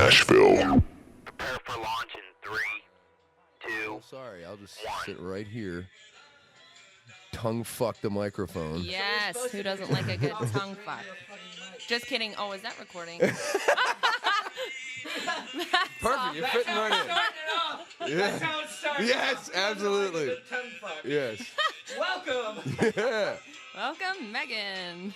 Nashville. Prepare for launch in 3, 2. Oh, sorry, I'll just sit right here. Tongue fuck the microphone. Yes, who doesn't like a good tongue fuck? Just kidding. Oh, is that recording? Perfect, you're fitting right in. Yeah. That's how it started. Yes, absolutely. Good tongue fuck. Yes. Welcome. Yeah. Welcome, Megan.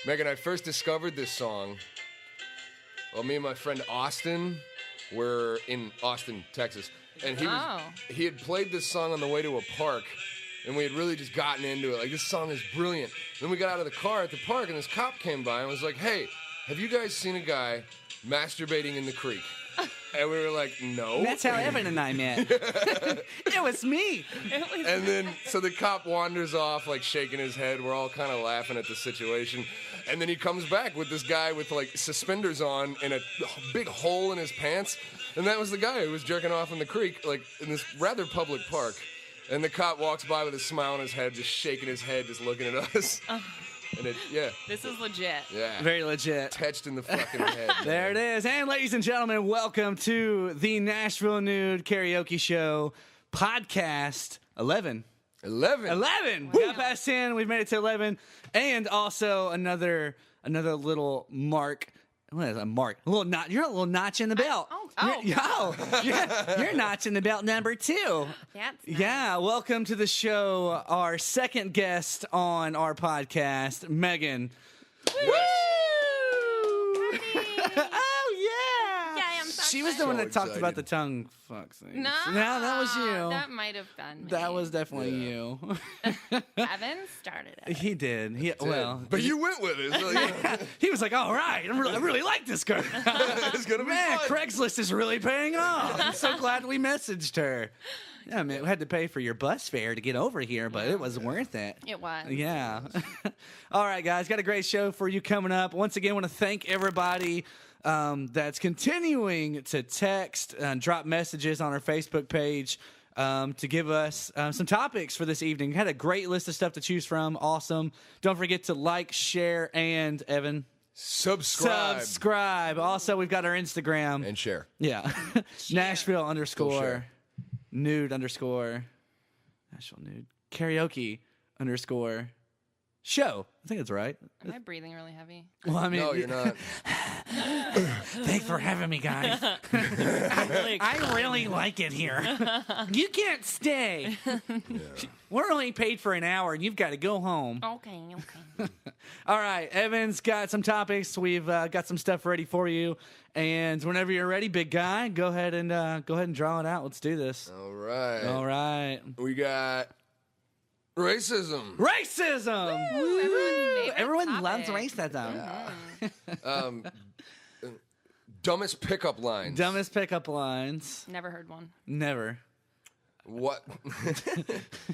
Megan, I first discovered this song. Well, me and my friend Austin were in Austin, Texas, and he had played this song on the way to a park, and we had really just gotten into it. Like, this song is brilliant. Then we got out of the car at the park, and this cop came by and was like, "Hey, have you guys seen a guy masturbating in the creek?" And we were like, "No." That's how Evan and I met. It was me. And then, so the cop wanders off, like, shaking his head. We're all kind of laughing at the situation. And then he comes back with this guy with, like, suspenders on and a big hole in his pants. And that was the guy who was jerking off in the creek, like, in this rather public park. And the cop walks by with a smile on his head, just shaking his head, just looking at us. And it, yeah. This is legit. Yeah. Very legit. Etched in the fucking head. There it is. And ladies and gentlemen, welcome to the Nashville Nude Karaoke Show podcast 11. 11. We got past 10. We've made it to 11. And also another little mark. What is a mark? A little notch. You're a little notch in the belt. You're notching the belt number 2. That's nice. Yeah, welcome to the show. Our second guest on our podcast, Megan. Woo! Oh yeah! Yeah, I'm so She was the excited. one that talked excited. about the tongue fuck thing. No, that was you. That might have been me. That was definitely you. Evan started it. He did. Well, But you went with it. So, you know, he was like, "All right, I really like this girl." it's going to be Man, fun. Craigslist is really paying off. I'm so glad we messaged her. Yeah, man, we had to pay for your bus fare to get over here, but it was worth it. It was. Yeah. All right, guys, got a great show for you coming up. Once again, I want to thank everybody that's continuing to text and drop messages on our Facebook page to give us some topics for this evening. Had a great list of stuff to choose from. Awesome. Don't forget to like, share, and, Evan, subscribe. Also, we've got our Instagram. And share. Yeah. Nashville _ share. Nude _ Nashville Nude Karaoke _ show. I think that's right. Am I breathing really heavy? Well, I mean, No, you're not. thanks for having me, guys. I really like it here. You can't stay. We're only paid for an hour, and you've got to go home. Okay. All right, Evan's got some topics. We've got some stuff ready for you, and whenever you're ready, big guy, go ahead and draw it out. Let's do this. All right. All right. We got racism. Racism. Woo, everyone's favorite Everyone topic. loves racism. Dumbest pickup lines. Dumbest pickup lines. Never heard one. Never. What?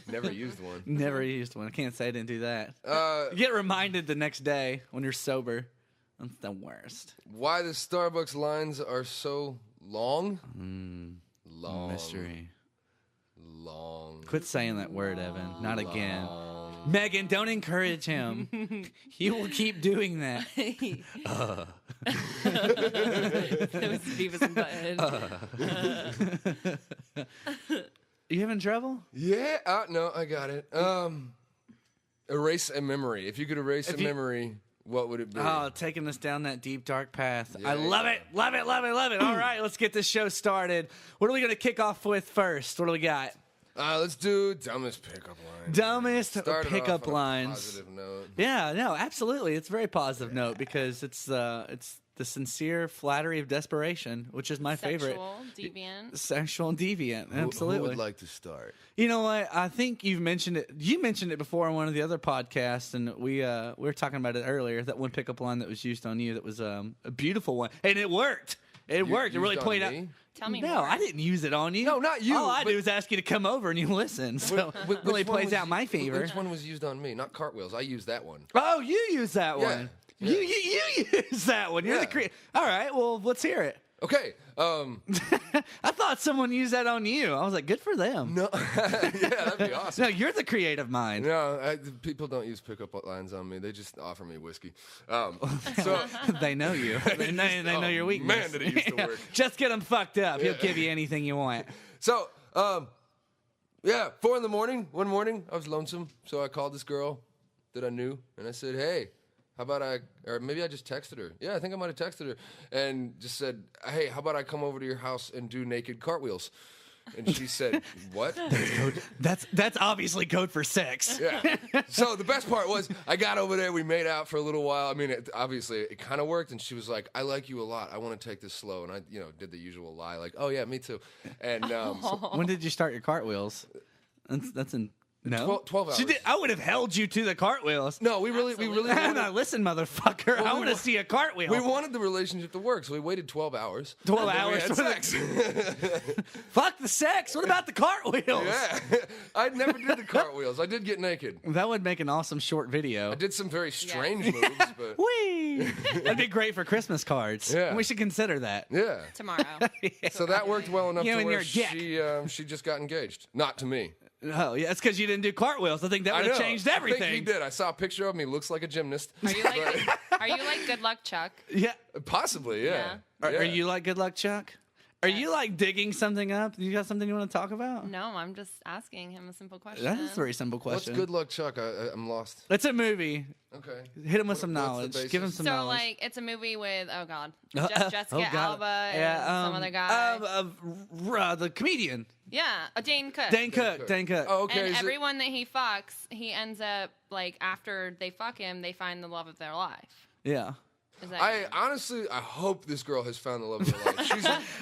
Never used one. Never used one. I can't say I didn't do that. Uh, You get reminded the next day when you're sober. That's the worst. why the Starbucks lines are so long? Long. Mystery. Long. Quit saying that word, Evan. Not again. Megan, don't encourage him. He will keep doing that. It was Beavis and Butthead. You having trouble? Yeah. No, I got it. Erase a memory. If you could erase a memory, what would it be? Oh, taking us down that deep, dark path. Yeah, I love it. Love it, love it, love it. All right, let's get this show started. What are we going to kick off with first? What do we got? Let's do dumbest pickup lines. Dumbest Start it pickup off on a lines. positive note. Yeah, no, absolutely. It's a very positive note because it's the sincere flattery of desperation, which is my favorite. Sexual and deviant. Absolutely. Who would like to start? You know what? I think you've mentioned it. You mentioned it before on one of the other podcasts, and we were talking about it earlier. That one pickup line that was used on you that was a beautiful one, and it worked. It worked. It really Used on pointed out. me? Tell me No, more. I didn't use it on you. No, not you, All I but- do is ask you to come over and you listen. So Which really one plays was- out my favor. Which one was used on me? Not cartwheels. I used that one. Oh, you use that Yeah, one. yeah. You use that one. You're the Yeah. creator. All right. Well, let's hear it. Okay. I thought someone used that on you. I was like, good for them. No. Yeah, that'd be awesome. No, you're the creative mind. No, people don't use pickup lines on me. They just offer me whiskey. So They know you. They know your weakness. Man, did it used to work. Just get him fucked up. He'll give you anything you want. So, 4 in the morning. One morning, I was lonesome, so I called this girl that I knew, and I said, "Hey, how about or maybe I just texted her. Yeah, I think I might have texted her, and just said, "Hey, how about I come over to your house and do naked cartwheels?" And she said, "What?" That's obviously code for sex. Yeah. So the best part was I got over there. We made out for a little while. I mean, obviously it kind of worked. And she was like, "I like you a lot. I want to take this slow." And I, did the usual lie, like, "Oh yeah, me too." And When did you start your cartwheels? That's in. No, 12 hours. She did, I would have held you to the cartwheels. No, we really wanted, No, listen, motherfucker. I want to see a cartwheel. we wanted the relationship to work, so we waited 12 hours. 12 and then hours we had sex. Fuck the sex. What about the cartwheels? Yeah, I never did the cartwheels. I did get naked. That would make an awesome short video. I did some very strange moves, but Whee! That'd be great for Christmas cards. Yeah. We should consider that. yeah. Tomorrow. So that worked well enough You to and where your dick. she just got engaged. Not to me. Oh, yeah, it's because you didn't do cartwheels. I think that would have changed everything. I think he did. I saw a picture of him. He looks like a gymnast. Are you like Good Luck Chuck? Yeah. Possibly, yeah. Are you like Good Luck Chuck? Are you like digging something up? You got something you want to talk about? No, I'm just asking him a simple question. That is a very simple question. What's Good Luck Chuck? I'm lost. It's a movie. Okay. Hit him with some What's the knowledge. basis? Give him some So, knowledge. like, it's a movie with, oh, God, Oh, Jessica God. Alba and some other guy. The comedian. Yeah, Dane Cook. Dane Cook. Oh, okay. And is it- everyone that he fucks, he ends up, like, after they fuck him, they find the love of their life. Yeah. Is that I honestly, I hope this girl has found the love of her life.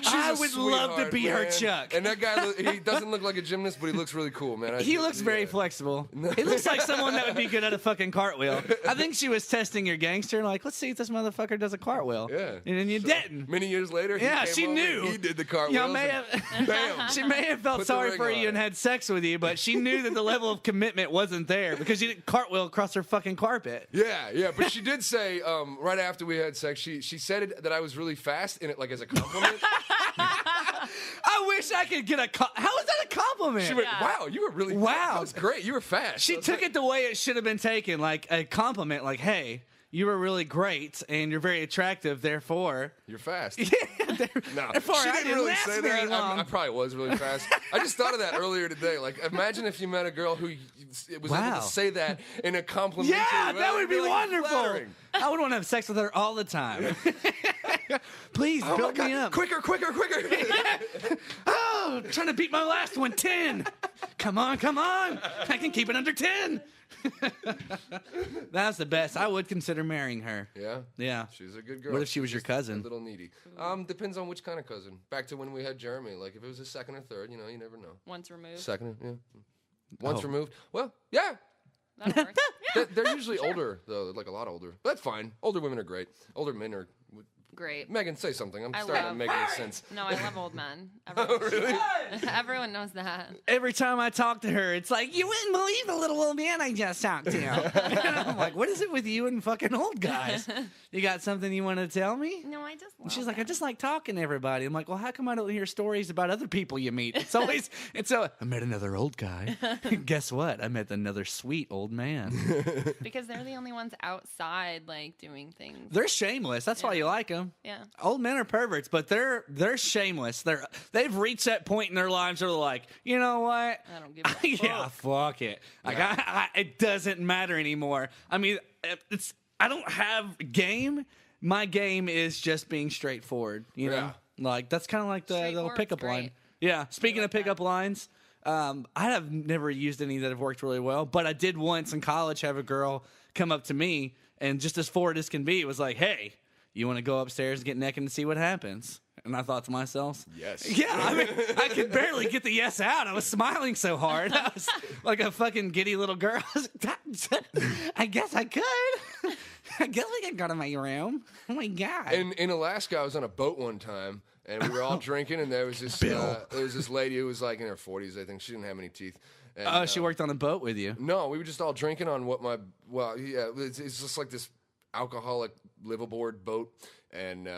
She's I a would love to sweetheart, be her man. Chuck. And that guy, he doesn't look like a gymnast, but he looks really cool, man. He looks very flexible. He looks like someone that would be good at a fucking cartwheel. I think she was testing your gangster, like, let's see if this motherfucker does a cartwheel. Yeah. And then you didn't. Many years later, Yeah, he she came over, knew. He did the cartwheels. Y'all may have, Bam. she may have felt Put the sorry ring for on you and it. had sex with you, but she knew that the level of commitment wasn't there because you didn't cartwheel across her fucking carpet. Yeah, but she did say right after we had sex, she said that I was really fast in it, like as a compliment. I wish I could get how is that a compliment? She went, "Wow, you were really Wow. That was great. You were fast." She took it the way it should have been taken, like a compliment, like, hey, you were really great and you're very attractive, therefore. You're fast. No, Therefore, she I didn't didn't really last say very that. long. I probably was really fast. I just thought of that earlier today. Like, imagine if you met a girl who was Wow. able to say that in a complimentary Yeah, way. that would be It'd like, wonderful. flattering. I would want to have sex with her all the time. Please, Oh my build God. me up. Quicker. Oh, trying to beat my last one, 10. Come on. I can keep it under 10. That's the best. I would consider marrying her. Yeah. Yeah. She's a good girl. What if she was your Just cousin? A little needy. Depends on which kind of cousin. Back to when we had Jeremy. Like, if it was a second or third, you never know. once removed? Second, yeah. Once Oh. removed. Well, yeah. That'll work. Yeah, They're usually older, though. Like, a lot older. But that's fine. Older women are great. Older men are... great. Megan, say something. I'm I starting to love- make any sense. No, I love old men. Everyone, Really? everyone knows that. Every time I talk to her, it's like, you wouldn't believe the little old man I just talked to. I'm like, what is it with you and fucking old guys? You got something you want to tell me? No, I just love She's like, I that. just like talking to everybody. I'm like, well, how come I don't hear stories about other people you meet? It's always, I met another old guy. Guess what? I met another sweet old man. Because they're the only ones outside, like, doing things. They're shameless. That's why you like them. Yeah. Old men are perverts, but they're shameless. They've reached that point in their lives where they're like, you know what? I don't give a fuck. Yeah, fuck it. Like it doesn't matter anymore. I mean, I don't have game. My game is just being straightforward. You know, like that's kind of like the little Straightforward's pickup line. great. Yeah. Speaking like of pickup lines, I have never used any that have worked really well, but I did once in college have a girl come up to me and just as forward as can be, it was like, hey, you want to go upstairs and get naked and see what happens? And I thought to myself, Yes. Yeah, I mean, I could barely get the yes out. I was smiling so hard. I was like a fucking giddy little girl. I guess I could. I guess we could go to my room. Oh, my God. In Alaska, I was on a boat one time, and we were all drinking, and there was this lady who was like in her 40s, I think. She didn't have any teeth. And, Oh, she worked on a boat with you. No, we were just all drinking on it's just like this alcoholic liveaboard boat, and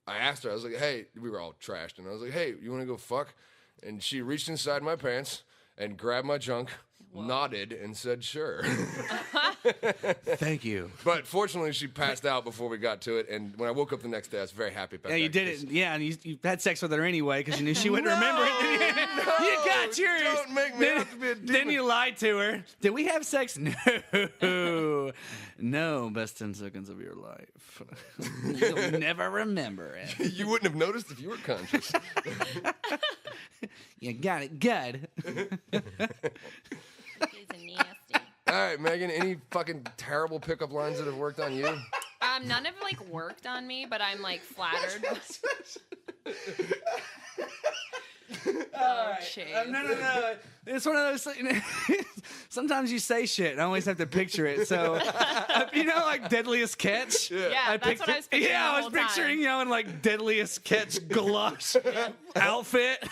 I asked her, I was like, hey, we were all trashed, and I was like, hey, you want to go fuck? And she reached inside my pants and grabbed my junk, nodded, and said, sure. Thank you. But fortunately, she passed out before we got to it, and when I woke up the next day, I was very happy about that. Yeah, you did it. Yeah, and you had sex with her anyway because you knew she wouldn't remember it. You got yours. Don't make me out to be a demon. Then you lied to her. Did we have sex? No. No, best 10 seconds of your life. You'll never remember it. You wouldn't have noticed if you were conscious. You got it good. He's nasty. All right, Megan, any fucking terrible pickup lines that have worked on you? None have like worked on me, but I'm like flattered. Oh, jeez. No. It's one of those things. Sometimes you say shit, and I always have to picture it. So, you know, like Deadliest Catch? Yeah, that's what I was picturing. Yeah, the I was whole picturing, time. you know, in like Deadliest Catch galosh outfit.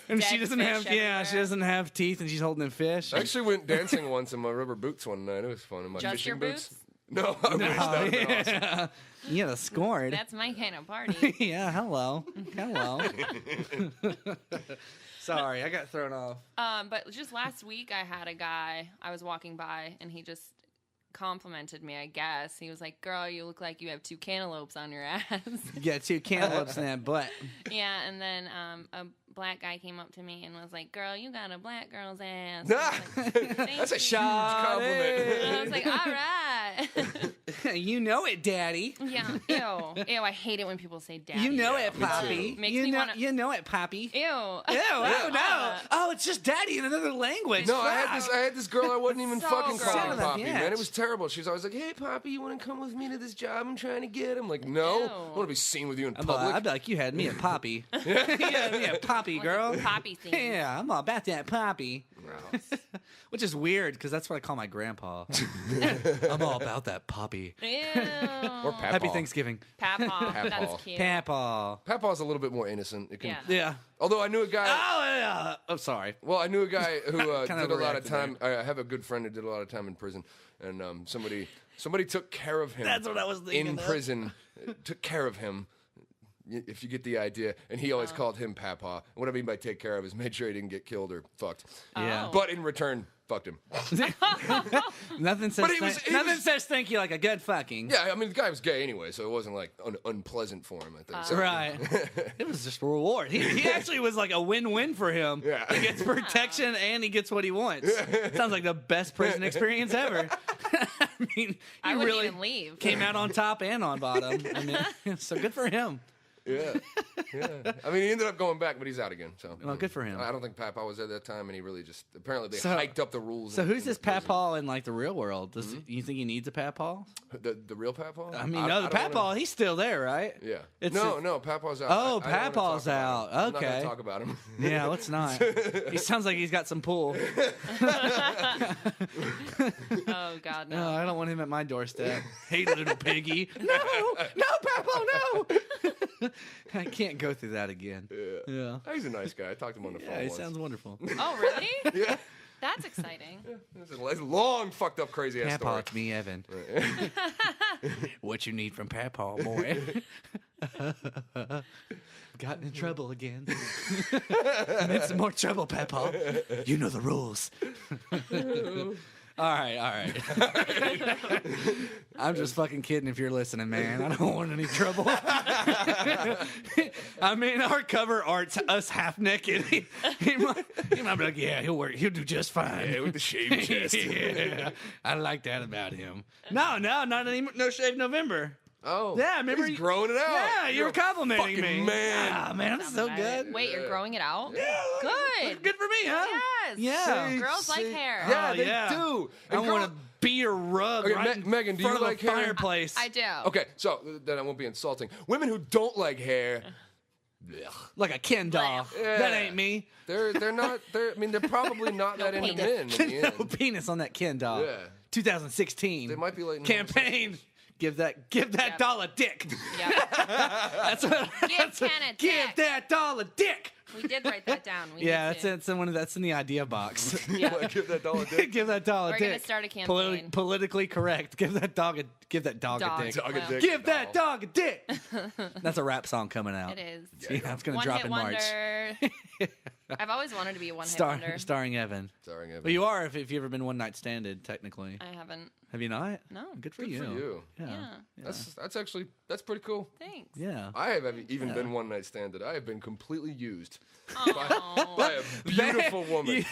And she Dead doesn't fish have, everywhere. she doesn't have teeth, and she's holding a fish. I actually went dancing once in my rubber boots one night. It was fun. In my Just fishing your boots? No, I wish that would have been awesome. Yeah, the scored. That's my kind of party. Yeah, hello. Sorry, I got thrown off. But just last week, I had a guy. I was walking by, and he just complimented me. I guess he was like, "Girl, you look like you have 2 cantaloupes on your ass." You got 2 cantaloupes in that butt. Yeah, and then a black guy came up to me and was like, "Girl, you got a black girl's ass." I was like, "Thank That's a you." huge compliment. And I was like, "All right." You know it, Daddy. Yeah. Ew. I hate it when people say "daddy." You know it, me Poppy. too. Makes you me know, wanna- you know it, Poppy. Ew. Ew, oh no. Oh, it's just Daddy in another language. No, I had this girl I wasn't even So fucking calling gross. Poppy, Yeah. man. It was terrible. She was always like, "Hey, Poppy, you want to come with me to this job I'm trying to get?" I'm like, "No, Ew. I want to be seen with you in I'd public." be like, you had me at Poppy. You had me at Poppy, girl. Poppy thing. Yeah, I'm all about that Poppy. Gross. Which is weird because that's what I call my grandpa. I'm all about that Poppy. Ew. Or Papaw. Happy Thanksgiving. Papaw. Papaw. That's cute. Papaw. Papaw's a little bit more innocent. It can, Yeah. Yeah. Although I knew a guy. Oh, yeah. Oh, sorry. Well, I knew a guy who Kinda did a lot of overreacted time. I have a good friend who did a lot of time in prison, and somebody took care of him. That's what I was thinking in of. prison. Took care of him. If you get the idea, and he always called him Papaw. And what I mean by take care of is made sure he didn't get killed or fucked. Yeah. Oh. But in return, fucked him. Nothing says But he was- says thank you like a good fucking. Yeah, I mean the guy was gay anyway, so it wasn't like unpleasant for him. I think. So, Right. It was just a reward. He actually was like a win-win for him. Yeah. He gets protection and he gets what he wants. Sounds like the best prison experience ever. I mean, I he wouldn't really even leave. came out on top and on bottom. I mean, so good for him. Yeah. I mean, he ended up going back, but he's out again. So. Well, good for him. I don't think Papaw was there that time, and he really just apparently they So- hiked up the rules. So in- who's in this the prison. Papaw in like the real world? Does you think he needs a Papaw? The real Papaw? I mean, no, the don't wanna- Papaw, he's still there, right? Yeah. It's No, Papaw's out. Oh, I don't wanna Papaw's talk about out. him. I'm not Okay. gonna talk about him. Yeah, let's not. He sounds like he's got some pull. Oh God, No, no. I don't want him at my doorstep. Hey, little piggy. No, Papaw, no. I can't go through that again. Yeah. He's a nice guy. I talked to him on the phone Yeah, he once. sounds wonderful. Oh really? Yeah. That's exciting. It's a long, fucked up, crazy ass Papaw, story. it's me, Evan. What you need from Papaw, boy? Gotten in trouble again. I'm in some more trouble, Papaw. You know the rules. All right. I'm just fucking kidding if you're listening, man. I don't want any trouble. I mean, our cover art's us half naked. He might be like, yeah, he'll work. He'll do just fine. Yeah, with the shaved chest. Yeah, I like that about him. No, not anymore. No shave November. Oh. Yeah, remember He's growing it out. Yeah, you You're were complimenting fucking me. man. Ah, man, that's so good. Wait, you're growing it out? Yeah, Good. Good for me, huh? Yes. Yeah. Girls like hair. Yeah, Oh, they yeah. do. I And want girl- to beat a rug Okay, right in Megan, do front you of like a hair? fireplace. I do. Okay, so then I won't be insulting. Women who don't like hair, Like a Ken doll. Yeah. That ain't me. they're probably not that into men in the No end. penis on that Ken doll. Yeah. 2016. They might be like campaign. Give that doll a dick. Yep. That's what. Ken a Give dick. that doll a dick. We did write that down. We Yeah, need to. that's in the idea box. Yeah. Give that doll a dick. Give that doll a We're dick. gonna start a campaign. Politically correct. Give that dog a dick. Dog a dick. Give that dog a dick. That's a rap song coming out. It is. Yeah, it's gonna One drop hit in March. wonder. I've always wanted to be a one hit wonder. Starring Evan. Starring Evan. Well, you are if you've ever been one night standed, technically. I haven't. Have you not? No. Good for Good you. for you. Yeah. That's pretty cool. Thanks. Yeah. I have even been one night standed. I have been completely used Aw. by a beautiful woman.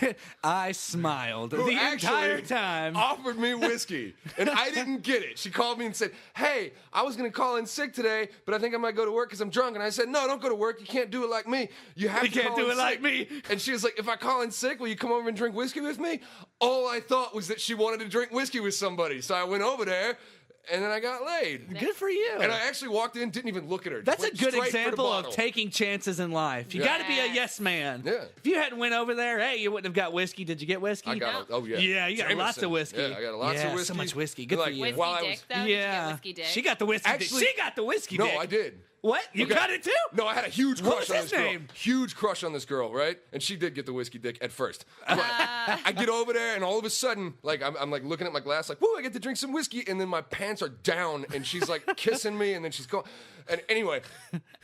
I smiled who the entire actually time. offered me whiskey, and I didn't get it. She called me and said, "Hey, I was gonna call in sick today, but I think I might go to work because I'm drunk." And I said, "No, don't go to work. You can't do it like me. You have You to can't call do in it like sick." me. And she was like, "If I call in sick, will you come over and drink whiskey with me?" All I thought was that she wanted to drink whiskey with somebody, so I went over there, and then I got laid. Good for you. And I actually walked in, didn't even look at her. just That's a went good straight for the example of bottle. taking chances in life. You Yeah. got to be a Yes. yes man. Yeah. If you hadn't went over there, hey, you wouldn't have got whiskey. Did you get whiskey? I got No. Yeah, you got Jameson. lots of whiskey. Yeah, I got lots Yeah, of whiskey. so much whiskey. Good Like, for you. Whiskey While I dick, was- though? Did you get Yeah, whiskey dick? she got the whiskey. Actually- she got the whiskey. No, dick. I did. What? You Okay. got it too? No, I had a huge What crush was on his this girl. name? Huge crush on this girl, right? And she did get the whiskey dick at first. But I get over there, and all of a sudden, like I'm like looking at my glass, like, whoa, I get to drink some whiskey, and then my pants are down, and she's like kissing me, and then she's going. And anyway,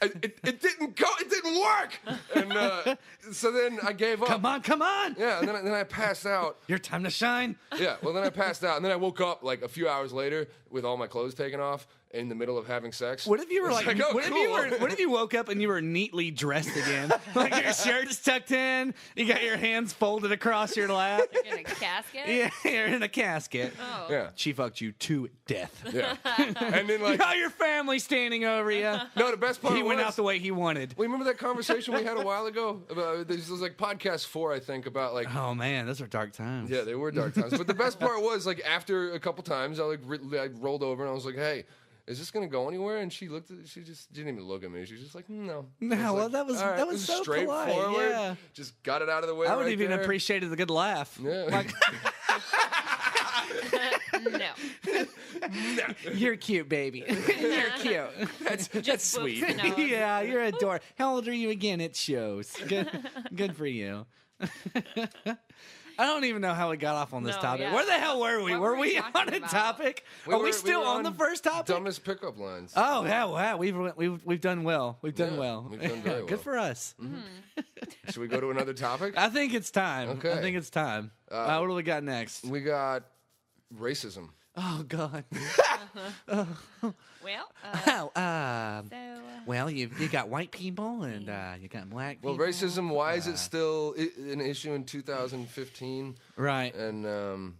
it didn't go. It didn't work. And so then I gave up. Come on. Yeah, and then I passed out. Your time to shine. Yeah, well, then I passed out, and then I woke up like a few hours later with all my clothes taken off in the middle of having sex. What if you were It's like, oh, what if you woke up and you were neatly dressed again? Like your shirt's tucked in, you got your hands folded across your lap. In a casket? Yeah, you're in a casket. Oh. Yeah, She fucked you to death. yeah. And then You like, got your family standing over you. no, the best part He went was, out the way he wanted. well, remember that conversation we had a while ago about this was like podcast 4, I think, about like. Oh man, those are dark times. Yeah, they were dark times. But the best part was like after a couple times, I rolled over and I was like, "Hey, is this gonna go anywhere?" And she just didn't even look at me. She was just like, "No." No, I well, like, that was- "All right." that was It so polite, straightforward. yeah. Just got it out of the way. I would right even there. appreciated a good laugh. Yeah. Like, No. you're cute, baby. You're cute. That's sweet. sweet. No. Yeah, you're adorable. How old are you again? It shows. Good for you. I don't even know how we got off on this No, topic. yeah. Where the hell were we? What Were were we we talking on a about? topic? We Are we were still on the first topic? Dumbest pickup lines. Oh yeah, wow. We've done well. We've done Yeah, well. we've done very well. Good for us. Should we go to another topic? I think it's time. Okay. I think it's time. What do we got next? We got racism. Oh God. Well, Well, you got white people and you got black people. Well, racism. Why is it still an issue in 2015? Right. And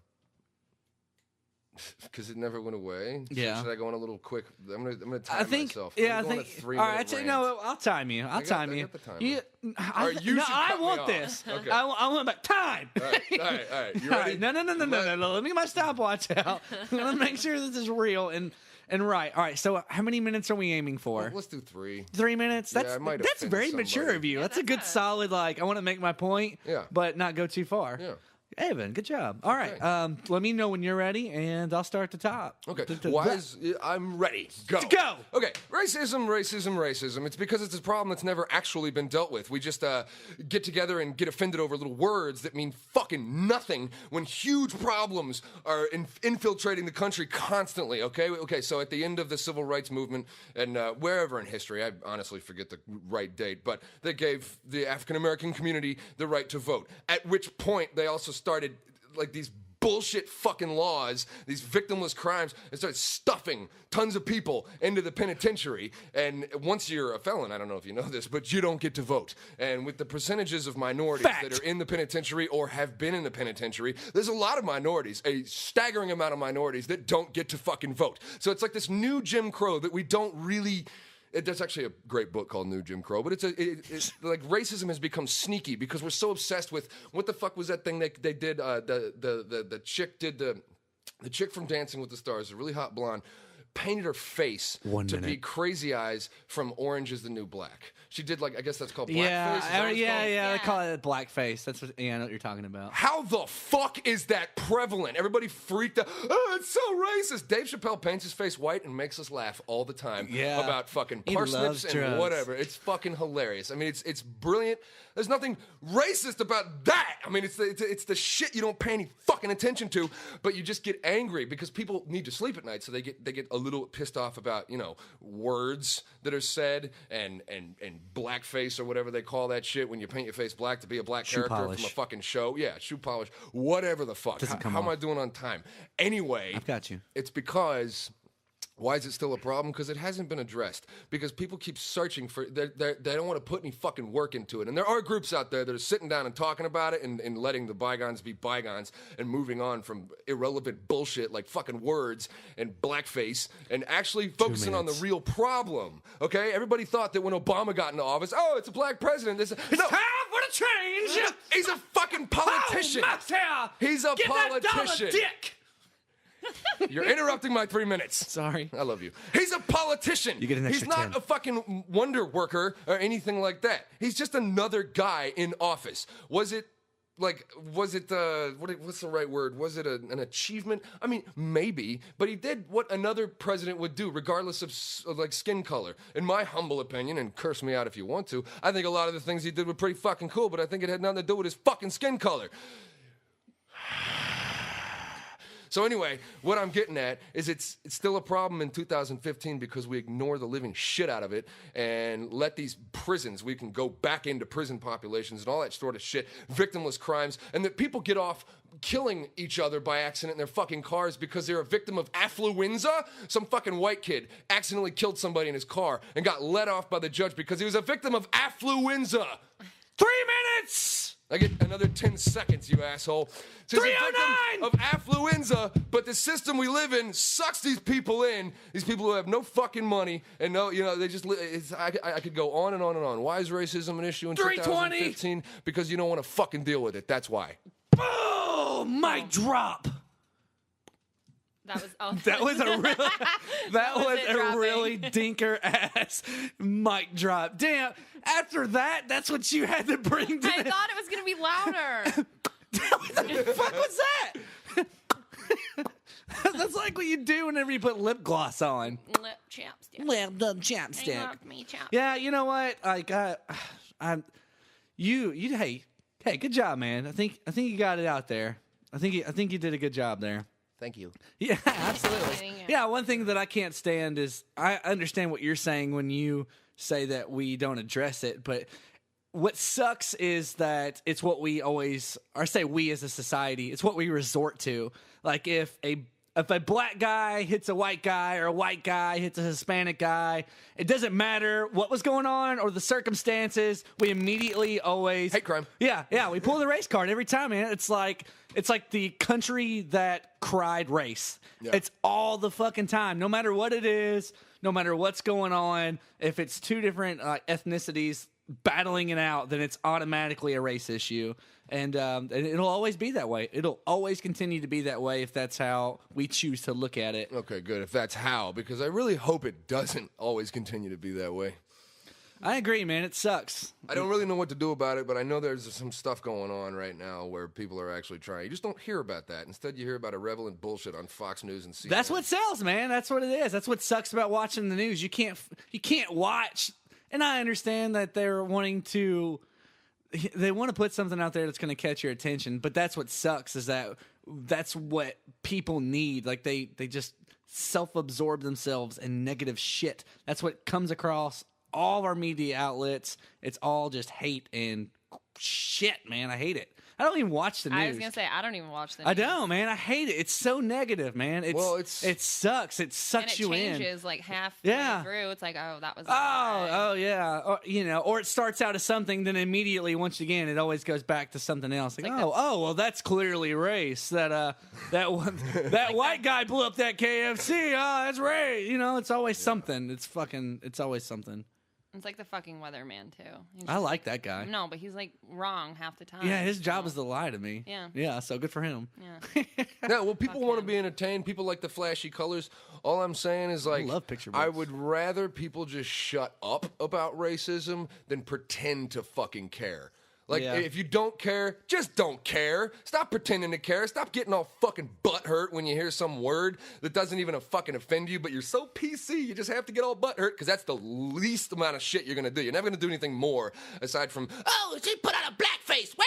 because it never went away. So Yeah. should I go on a little quick? I'm gonna time I think. myself. Yeah, I I'm going think. a 3-minute All right. rant. No, I'll time you. I'll time I you. got the timer. You, All right, you no, should I cut me want off. this. Okay. I want back time. All right. All right. You All ready? right. No. Let me get my stopwatch out. I'm gonna make sure this is real and right. All right. So, how many minutes are we aiming for? Let's do 3. 3 minutes. Yeah, That's I might that's offend very mature somebody. of you. Yeah, That's a that's good, solid. Like, I want to make my point. Yeah. But not go too far. Yeah. Evan, good job. All right. Okay. Let me know when you're ready, and I'll start at the top. Okay. Why is I'm ready? Go. Go. Okay. Racism. It's because it's a problem that's never actually been dealt with. We just get together and get offended over little words that mean fucking nothing when huge problems are infiltrating the country constantly. Okay. So at the end of the civil rights movement and wherever in history, I honestly forget the right date, but they gave the African American community the right to vote. At which point they also started like these bullshit fucking laws, these victimless crimes, and started stuffing tons of people into the penitentiary. And once you're a felon, I don't know if you know this, but you don't get to vote. And with the percentages of minorities Fact. that are in the penitentiary or have been in the penitentiary, there's a lot of minorities, a staggering amount of minorities that don't get to fucking vote. So it's like this new Jim Crow that we don't really... There's actually a great book called Nude, Jim Crow, but it's like racism has become sneaky because we're so obsessed with what the fuck was that thing they did? The chick did the chick from Dancing with the Stars, a really hot blonde. painted her face 1 to minute. be Crazy Eyes from Orange Is the New Black. She did I guess that's called blackface. Yeah, Is that what it's called? they call it blackface. That's what. Yeah, I know what you're talking about. How the fuck is that prevalent? Everybody freaked out. Oh, it's so racist. Dave Chappelle paints his face white and makes us laugh all the time about fucking He parsnips loves and drugs. whatever. It's fucking hilarious. I mean, it's brilliant. There's nothing racist about that. I mean, it's the shit you don't pay any fucking attention to, but you just get angry because people need to sleep at night, so they get a little pissed off about words that are said and blackface or whatever they call that shit when you paint your face black to be a black character polish. from a fucking show. Yeah, shoe polish, whatever the fuck. How am I doing on time? Anyway, I've got you. It's because. Why is it still a problem? Because it hasn't been addressed. Because people keep searching for, they don't want to put any fucking work into it. And there are groups out there that are sitting down and talking about it and letting the bygones be bygones and moving on from irrelevant bullshit like fucking words and blackface and actually focusing on the real problem. Okay? Everybody thought that when Obama got into office, oh, it's a black president. It's time for the change. He's a fucking politician. He's a politician. Dick. You're interrupting my 3 minutes. Sorry. I love you. He's a politician. You get an extra He's not 10. a fucking wonder worker or anything like that. He's just another guy in office. What's the right word? Was it an achievement? I mean, maybe, but he did what another president would do, regardless of skin color. In my humble opinion, and curse me out if you want to, I think a lot of the things he did were pretty fucking cool, but I think it had nothing to do with his fucking skin color. So anyway, what I'm getting at is it's still a problem in 2015 because we ignore the living shit out of it and let these prisons, we can go back into prison populations and all that sort of shit, victimless crimes, and that people get off killing each other by accident in their fucking cars because they're a victim of affluenza. Some fucking white kid accidentally killed somebody in his car and got let off by the judge because he was a victim of affluenza. 3 minutes. I get another 10 seconds, you asshole. So he's a victim of affluenza, but the system we live in sucks these people in. These people who have no fucking money and they just. I could go on and on and on. Why is racism an issue in 2015? Because you don't want to fucking deal with it. That's why. Oh, mic drop. That was a really dinker ass mic drop. Damn. After that, that's what you had to bring to I thought it was going to be louder. What the fuck was that? That's like what you do whenever you put lip gloss on. Lip chapstick. Lip chapstick. Hang off me, chapstick. Yeah, you know what? Like, hey, good job, man. I think you got it out there. I think you did a good job there. Thank you. Yeah, absolutely. Yeah, one thing that I can't stand is I understand what you're saying when you say that we don't address it, but what sucks is that it's what we always, or say we as a society, it's what we resort to. Like if a black guy hits a white guy or a white guy hits a Hispanic guy, it doesn't matter what was going on or the circumstances. We immediately always hate crime. Yeah, we pull the race card every time, man. It's like the country that cried race. Yeah. It's all the fucking time, no matter what it is, no matter what's going on. If it's two different ethnicities battling it out, then it's automatically a race issue. And it'll always be that way. It'll always continue to be that way if that's how we choose to look at it. Okay, good. If that's how, because I really hope it doesn't always continue to be that way. I agree, man. It sucks. I don't really know what to do about it, but I know there's some stuff going on right now where people are actually trying. You just don't hear about that. Instead, you hear about irrelevant bullshit on Fox News and CNN. That's what sells, man. That's what it is. That's what sucks about watching the news. You can't watch. And I understand that they want to put something out there that's going to catch your attention, but that's what sucks is that's what people need. Like they just self-absorb themselves in negative shit. That's what comes across all of our media outlets. It's all just hate and shit, man. I hate it. I don't even watch the news. I was going to say, I don't even watch the news. I don't, man. I hate it. It's so negative, man. It sucks. It sucks you in. And it changes like halfway through. It's like, oh, that was oh, yeah. Or it starts out as something, then immediately, once again, it always goes back to something else. Like, well, that's clearly race. That white guy blew up that KFC. Oh, that's race. It's always something. It's always something. It's like the fucking weatherman too. I like that guy. No, but he's like wrong half the time. Yeah, his job is to lie to me. Yeah. Yeah, so good for him. Yeah. Yeah, well, people want to be entertained. People like the flashy colors. All I'm saying is, like, I love picture I books. would rather people just shut up about racism than pretend to fucking care. Like, Yeah. if you don't care, just don't care. Stop pretending to care. Stop getting all fucking butthurt when you hear some word that doesn't even fucking offend you, but you're so PC, you just have to get all butthurt because that's the least amount of shit you're going to do. You're never going to do anything more aside from, oh, she put on a blackface. Wah!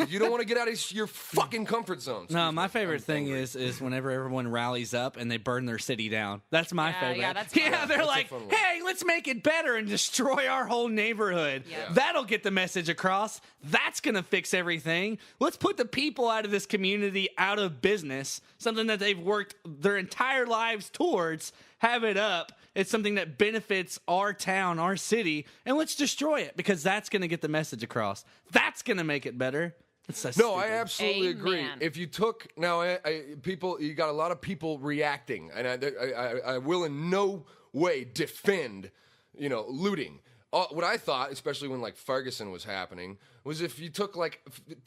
You don't want to get out of your fucking comfort zone. No, my favorite thing is whenever everyone rallies up and they burn their city down. That's my favorite. Yeah, that's fun. Yeah, they're That's a like, fun one. hey, let's make it better and destroy our whole neighborhood. Yeah. That'll get the message across. That's going to fix everything. Let's put the people out of this community out of business, something that they've worked their entire lives towards. Have it up. It's something that benefits our town, our city, and let's destroy it because that's going to get the message across. That's going to make it better. It's so No, I stupid. absolutely agree. Amen. If you took now, people, you got a lot of people reacting, and I will in no way defend, looting. What I thought, especially when like Ferguson was happening, was if you took like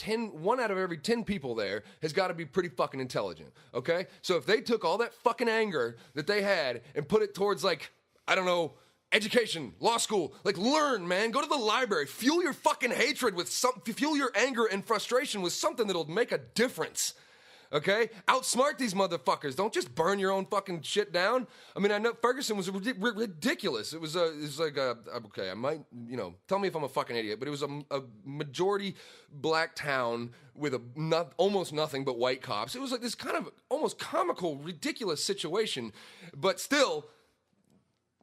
1 out of every 10 people there has got to be pretty fucking intelligent. Okay, so if they took all that fucking anger that they had and put it towards like, I don't know, education, law school, like learn, man. Go to the library. Fuel your fucking hatred with fuel your anger and frustration with something that'll make a difference. Okay? Outsmart these motherfuckers. Don't just burn your own fucking shit down. I mean, I know Ferguson was ridiculous. It was like okay, I might, tell me if I'm a fucking idiot, but it was a majority black town with almost nothing but white cops. It was like this kind of almost comical, ridiculous situation, but still,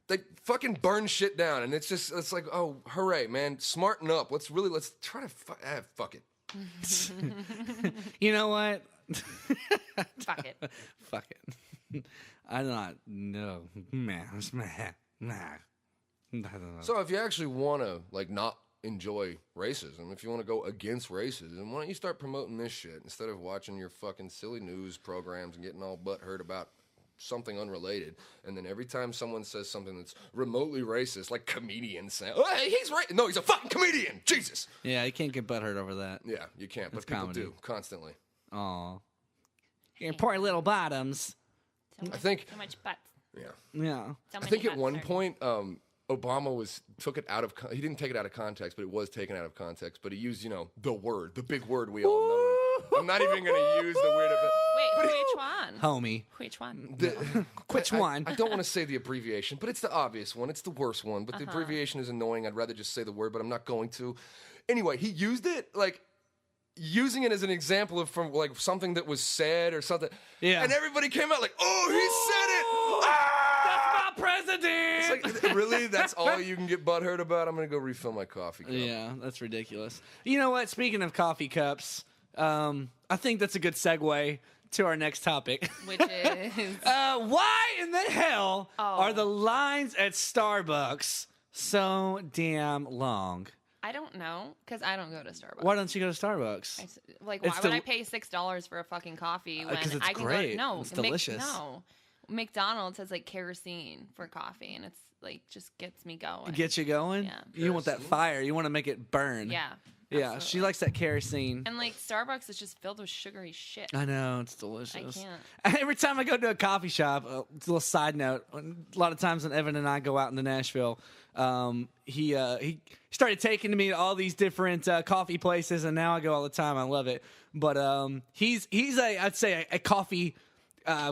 they fucking burn shit down, and it's like, oh, hooray, man, smarten up. Let's try to fuck it. You know what? Fuck it. Fuck it. I do not know. Nah. I don't know. So if you actually want to like not enjoy racism, if you want to go against racism, why don't you start promoting this shit instead of watching your fucking silly news programs and getting all butthurt about something unrelated, and then every time someone says something that's remotely racist, like comedians say, "Oh, hey, he's right." No, he's a fucking comedian. Jesus. Yeah, you can't get butthurt over that. Yeah, you can't, but That's people comedy. do constantly. Aw. Your poor little bottoms. So I think. so much butts. Yeah. Yeah. So I many think at butts one are- point, Obama took it out of. He didn't take it out of context, but it was taken out of context. But he used, the big word we all know. I'm not even going to use the word of it. Wait, which one? Homie. Which one? Which one? I don't want to say the abbreviation, but it's the obvious one. It's the worst one. But the abbreviation is annoying. I'd rather just say the word, but I'm not going to. Anyway, he used it like using it as an example of from like something that was said or something. Yeah. And everybody came out like, "Oh, he said it! Ah!" That's my president! It's like, really? That's all you can get butthurt about? I'm going to go refill my coffee cup. Yeah, that's ridiculous. You know what? Speaking of coffee cups, I think that's a good segue to our next topic. Which is Why in the hell Oh. are the lines at Starbucks so damn long? I don't know because I don't go to Starbucks. Why don't you go to Starbucks? Like, It's why would I pay $6 for a fucking coffee when 'cause it's I can great. go? No, It's delicious. No, McDonald's has like kerosene for coffee, and it's like just gets me going. Get you going? Yeah. You want that fire. You want to make it burn. Yeah. Yeah, absolutely. she likes that kerosene. And like Starbucks is just filled with sugary shit. I know, it's delicious. I can't. Every time I go to a coffee shop, a little side note, a lot of times when Evan and I go out into Nashville, he started taking me to all these different coffee places, and now I go all the time. I love it. But he's I'd say a coffee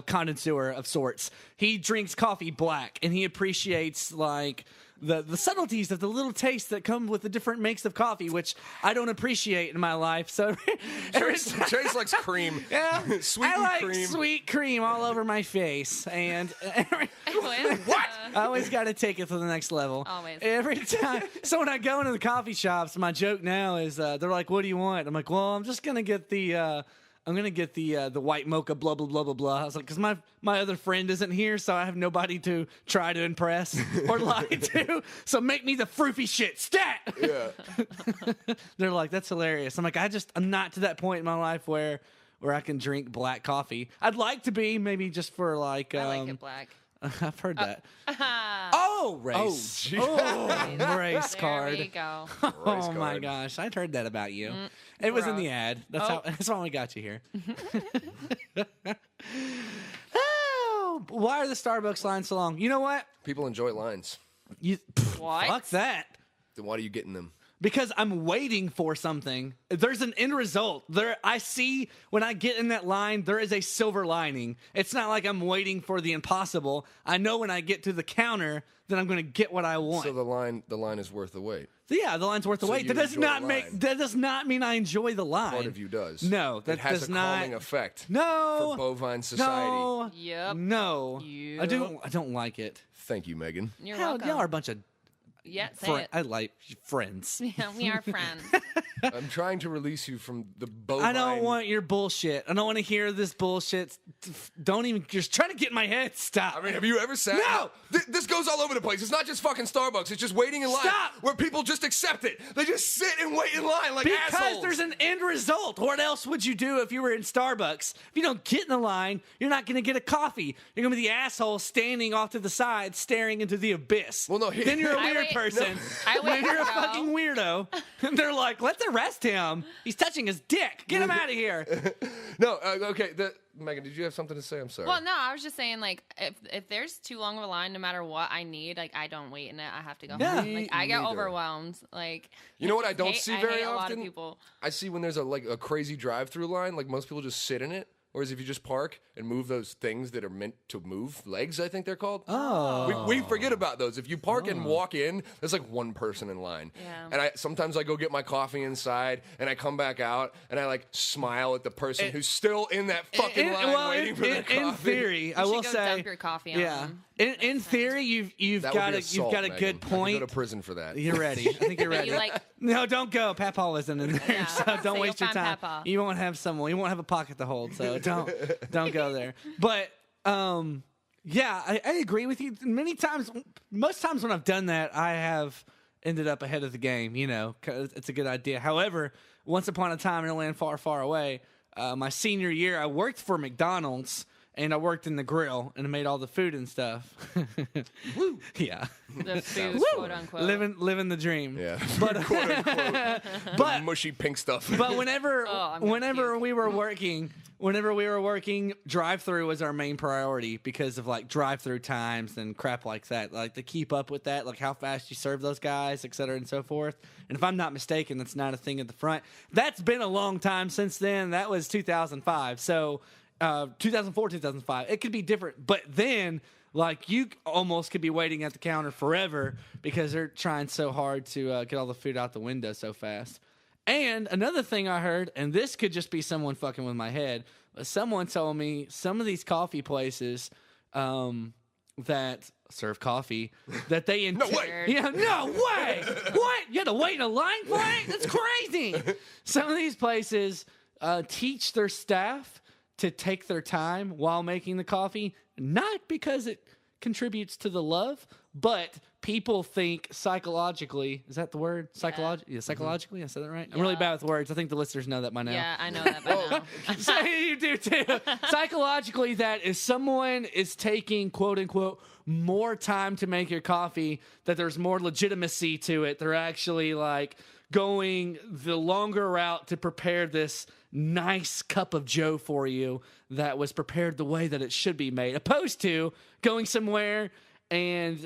connoisseur of sorts. He drinks coffee black, and he appreciates like the subtleties of the little tastes that come with the different makes of coffee, which I don't appreciate in my life. So Chase likes cream. yeah, Sweetened I like cream. sweet cream all over my face, and What? I always got to take it to the next level. Always. Every time. So when I go into the coffee shops, my joke now is they're like, "What do you want?" I'm like, "Well, I'm just gonna get the white mocha, blah blah blah blah blah." I was like, "Cause my other friend isn't here, so I have nobody to try to impress or lie to. So make me the froofy shit, stat." Yeah. They're like, "That's hilarious." I'm like, I'm not to that point in my life where I can drink black coffee. I'd like to be, maybe just for like. I like it black. I've heard that. Oh, Oh, race. gee. Race card. There we go. Oh my card. gosh, I'd heard that about you. It was in the gross. ad. That's why we got you here. Oh, why are the Starbucks lines so long? You know what? People enjoy lines. What? Fuck that. Then why are you getting them? Because I'm waiting for something. There's an end result. I see when I get in that line, there is a silver lining. It's not like I'm waiting for the impossible. I know when I get to the counter that I'm going to get what I want. So the line is worth the wait. Yeah, the line's worth the So wait. you That does enjoy not the make. line. That does not mean I enjoy the line. Part of you does. No, that it has does a not. calming effect. No, For bovine society. No, Yep. no. Yep. I don't like it. Thank you, Megan. You're Hell, welcome. y'all are a bunch of. Yeah, say it. I like friends. Yeah, we are friends. I'm trying to release you from the bovine. I don't want your bullshit. I don't want to hear this bullshit. Don't even. Just trying to get in my head. Stop. I mean, have you ever sat? No! This goes all over the place. It's not just fucking Starbucks. It's just waiting in line. Stop! Where people just accept it. They just sit and wait in line like because assholes. there's an end result. What else would you do if you were in Starbucks? If you don't get in the line, you're not going to get a coffee. You're going to be the asshole standing off to the side, staring into the abyss. Well, no, then you're a I weird wait- person. I wait Then you're a to go. fucking weirdo. And they're like, let's arrest him. He's touching his dick. Get him out of here. No, okay. Megan, did you have something to say? I'm sorry. Well, no, I was just saying, like, if there's too long of a line, no matter what I need, like, I don't wait in it. I have to go Yeah. home. Like, I get Neither. overwhelmed. Like, You know what I don't see I very hate a lot often? of people. I see when there's a crazy drive-through line, like most people just sit in it. Whereas if you just park and move those things that are meant to move, legs, I think they're called. Oh. We forget about those. If you park and walk in, there's like one person in line. Yeah. And sometimes I go get my coffee inside and I come back out and I like smile at the person who's still in that fucking line waiting for their coffee. In theory, I You will should go say, dump your coffee on yeah. them. In theory, you've That got would be a assault, good Megan. I point. could go to prison for that. You're ready. I think you're But ready. you, like- No, don't go. Papa isn't in there, Yeah. so don't So waste you'll your find time. Papa. You won't have someone. You won't have a pocket to hold, so don't go there. But yeah, I agree with you. Many times, most times when I've done that, I have ended up ahead of the game. You know, 'cause it's a good idea. However, once upon a time in a land far, far away, my senior year, I worked for McDonald's. And I worked in the grill and made all the food and stuff. Woo! Yeah. The food, Woo! quote unquote. Living the dream. Yeah. But Quote unquote. but mushy pink stuff. but whenever I'm gonna whenever puke. we were working, drive-through was our main priority because of like drive-through times and crap like that. Like to keep up with that, like how fast you serve those guys, et cetera, and so forth. And if I'm not mistaken, that's not a thing at the front. That's been a long time since then. That was 2005. So 2004, 2005. It could be different, but then like you almost could be waiting at the counter forever because they're trying so hard to get all the food out the window so fast. And another thing I heard, and this could just be someone fucking with my head, but someone told me some of these coffee places that serve coffee that they No way. Yeah, no way. What? You had to wait in a line for it? That's crazy. Some of these places teach their staff to take their time while making the coffee, not because it contributes to the love, but people think psychologically. Is that the word? Yeah, psychologically. I said that right. I'm really Yeah. bad with words. I think the listeners know that by now. Yeah, I know that by now. So you do too. Psychologically, that if someone is taking quote unquote more time to make your coffee, that there's more legitimacy to it. They're actually like going the longer route to prepare this nice cup of joe for you that was prepared the way that it should be made, opposed to going somewhere and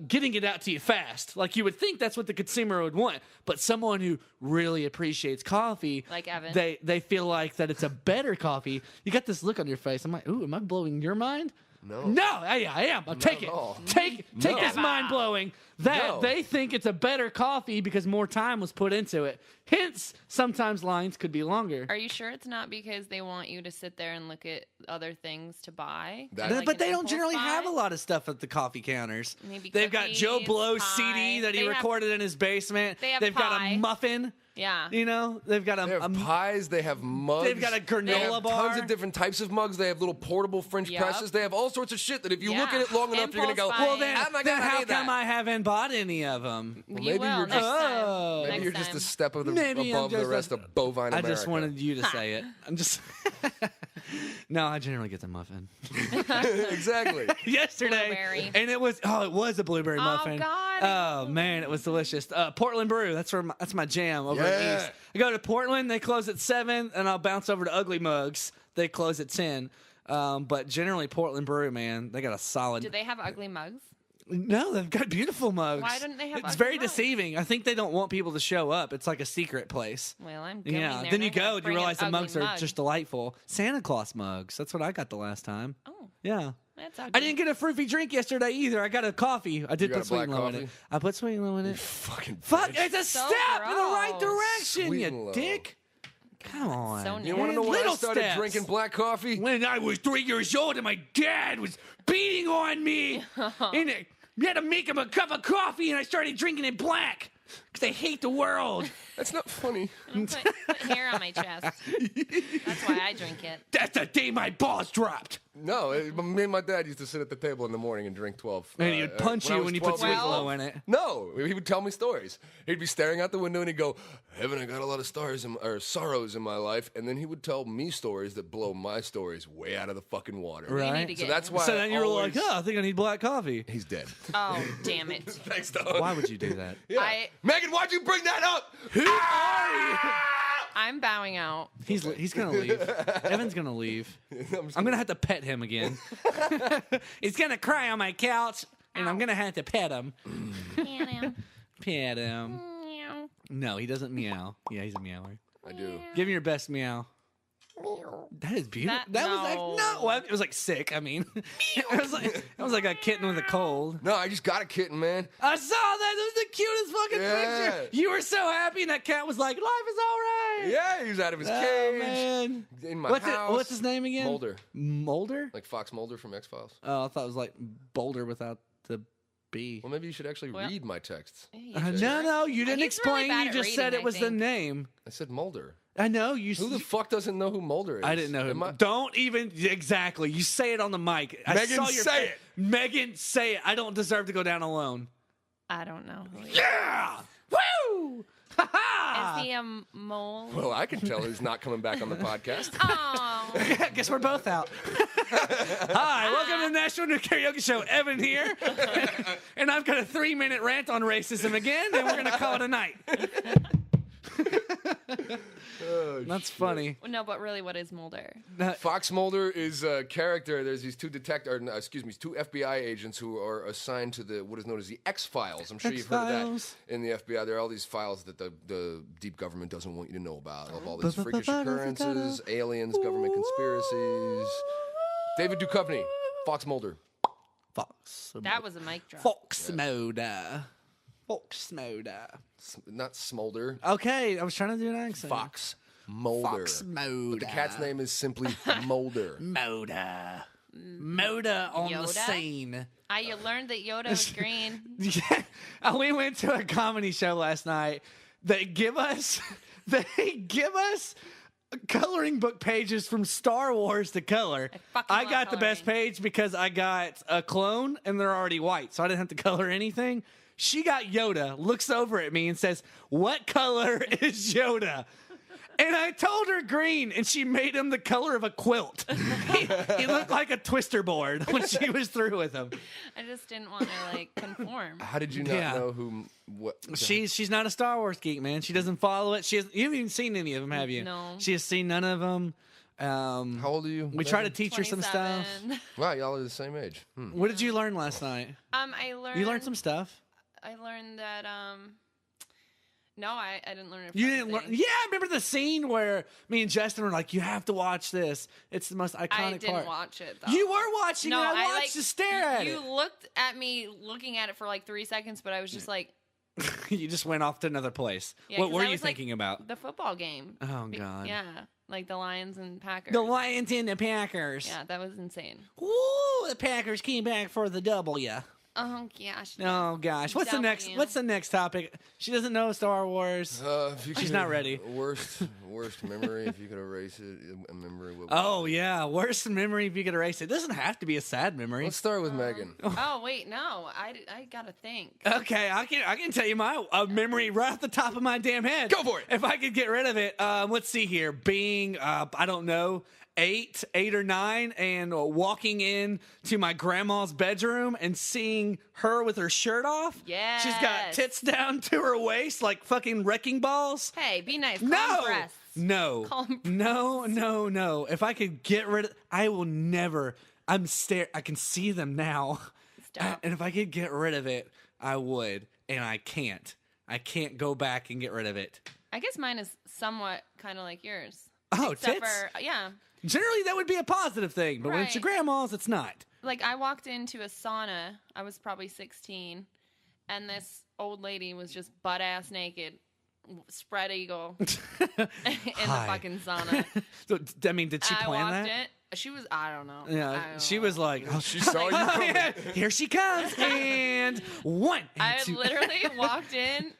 getting it out to you fast. Like you would think that's what the consumer would want, but someone who really appreciates coffee, Like Evan. they feel like that it's a better coffee. You got this look on your face. I'm like, ooh, am I blowing your mind? No. I am. I'll take it. at all. Take No. this mind blowing that No. they think it's a better coffee because more time was put into it. Hence, sometimes lines could be longer. Are you sure it's not because they want you to sit there and look at other things to buy? That- Like But an they don't impulse generally buy? have a lot of stuff at the coffee counters. Maybe They've got Joe cookies, Blow's pie. CD that he They have- recorded in his basement. They have They've got a pie. muffin. Yeah. You know, they've got They have pies. They have mugs. They've got a granola They have bar. tons of different types of mugs. They have little portable French Yep. presses. They have all sorts of shit that if you look Yeah. at it long enough, you're gonna go, Impulse Well, buying. then, oh my then God, I how need come that. I haven't bought any of them? Well, You maybe will you're next just- time. Oh. Maybe Next you're just a time. step of the, Maybe I'm above the just rest of bovine I America. just wanted you to say it. I'm just. No, I generally get the muffin. Exactly. Yesterday, Blueberry. and it was a blueberry muffin. God. Oh man, it was delicious. Portland Brew, that's my jam over at East. I go to Portland, they close at 7, and I'll bounce over to Ugly Mugs. They close at 10. But generally, Portland Brew, man, they got a solid. Do they have ugly mugs? No, they've got beautiful mugs. Why didn't they have It's ugly very mugs? deceiving. I think they don't want people to show up. It's like a secret place. Well, I'm going Yeah. there. Then you and I'm gonna go and you bring an realize the ugly mugs are mug. just delightful. Santa Claus mugs. That's what I got the last time. Oh, Yeah. that's ugly. I didn't get a fruity drink yesterday either. I got a coffee. I did got put a black sweet and low in it. coffee? I put sweet and low in it. Fucking Fuck, bitch. it's a So step in the right gross. direction, Sweet you and low. dick. Come on. so You want to know nasty. when I Little started steps. drinking black coffee? When I was 3 years old and my dad was beating on me, and you had to make him a cup of coffee, and I started drinking it black because I hate the world. That's not funny. Put hair on my chest. That's why I drink it. That's the day my balls dropped. No, me and my dad used to sit at the table in the morning and drink 12. And he would punch when I you was when you put 12 sweet years and old. low in it. No, he would tell me stories. He'd be staring out the window and he'd go, "Heaven, I got a lot of sorrows in my life," and then he would tell me stories that blow my stories way out of the fucking water. We Right. need to So get that's why. So I then you were like, always- oh, I think I need black coffee. he's dead. Oh, damn it. Thanks, dog. Why would you do that? Yeah. Megan, why'd you bring that up? Who are you? I'm bowing out. He's gonna leave. Evan's gonna leave. I'm gonna have to pet him again. He's gonna cry on my couch, and I'm gonna have to pet him. Pet him. No, he doesn't meow. Yeah, he's a meower. I do. Give me your best meow. That is beautiful. That was like no. well, it was like sick. I mean, it was like a kitten with a cold. No, I just got a kitten, man. I saw that. It was the cutest fucking Yeah. picture. You were so happy, and that cat was like, "Life is all right." Yeah, he was out of his Oh, cage. man. In my What's house. what's his name again? Mulder. Mulder? Like Fox Mulder from X-Files. Oh, I thought it was like Boulder without the B. Well, maybe you should actually Well- read my texts. No, you didn't He's really explain. bad You at just said reading, it was I the think. name. I said Mulder. I know you. Who the fuck doesn't know who Mulder is? I didn't know him. Am I- Don't even exactly. You say it on the mic. I Megan, saw your say it. Megan, say it. I don't deserve to go down alone. I don't know. Who he is. Yeah. Woo. Ha ha. Is he a mole? Well, I can tell he's not coming back on the podcast. Oh, Guess we're both out. Hi, welcome to the Nashville Nude Karaoke Show. Evan here. And I've got a 3-minute rant on racism again, and we're going to call it a night. That's funny. no, but really, what is Mulder? Fox Mulder is a character. There's these two two FBI agents who are assigned to what is known as the X-Files. I'm sure you've heard of X-Files. that in the FBI. There are all these files that the deep government doesn't want you to know about. Of all these freakish occurrences, aliens, government conspiracies. David Duchovny, Fox Mulder. Fox. That was a mic drop. Fox Mulder. Fox Mulder. Not Smolder. Okay, I was trying to do an accent. Fox Mulder. Fox Mulder. The cat's name is simply Mulder. Mulder. Mulder on the Yoda? scene. You learned that Yoda was green. Yeah, we went to a comedy show last night. They give us coloring book pages from Star Wars to color. fucking I love got the best coloring. page because I got a clone and they're already white, so I didn't have to color anything. She got Yoda, looks over at me and says, "What color is Yoda?" And I told her green, and she made him the color of a quilt. He looked like a twister board when she was through with him. I just didn't want to conform. How did you not Yeah. know what? She's not a Star Wars geek, man. She doesn't follow it. You haven't even seen any of them, have you? No. She has seen none of them. How old are you? We try to teach her some stuff. 27. Wow, y'all are the same age. What did you learn last night? You learned some stuff. I learned that. No, I didn't learn. You didn't learn. Yeah, I remember the scene where me and Justin were like, "You have to watch this. It's the most iconic I didn't part." watch it though. You were watching No, it. I I watched to stare at You looked at me looking at it for like 3 seconds, but I was just like, it. You just went off to another place. Yeah, What 'cause were I you was, like, thinking about? the football game. Oh, God. Yeah, like the Lions and Packers. The Lions and the Packers. Yeah, that was insane. Woo! The Packers came back for the W. Oh gosh. Oh gosh, what's the next? W. What's the next topic? She doesn't know Star Wars. If you She's could- not ready. Worst memory. If you could erase it, a memory. What would Oh yeah, worst memory if you could erase it. Doesn't have to be a sad memory. Let's start with Megan. Oh wait, no, I gotta think. Okay, I can tell you my memory right off the top of my damn head. Go for it. If I could get rid of it, let's see here. Being I don't know, eight or nine, and walking in to my grandma's bedroom and seeing her with her shirt off. Yes. She's got tits down to her waist like fucking wrecking balls. Hey, be nice. No. Breasts. No. Calm No. If I could get rid of, I will never. I can see them now. Stop. And if I could get rid of it, I would. And I can't. I can't go back and get rid of it. I guess mine is somewhat kind of like yours. Oh, Except tits? for, yeah. Generally, that would be a positive thing. But when it's your Right. grandma's, it's not. Like, I walked into a sauna. I was probably 16. And this old lady was just butt-ass naked, spread eagle, in the fucking sauna. So, I mean, did she I plan walked that? in. She was, I don't know. Yeah, I don't she know. was like, oh, She saw you coming. here she comes, and one. And I two. literally walked in,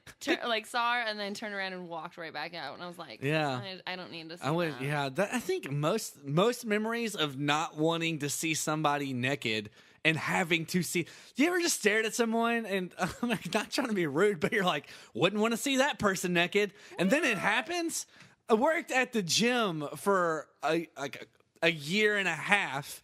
saw her, and then turned around and walked right back out. And I was like, Yeah. I don't need to see I would, that. yeah. I think most memories of not wanting to see somebody naked and having to see. You ever just stared at someone and I'm not trying to be rude, but you're like, wouldn't want to see that person naked, and then it happens. I worked at the gym for a year and a half,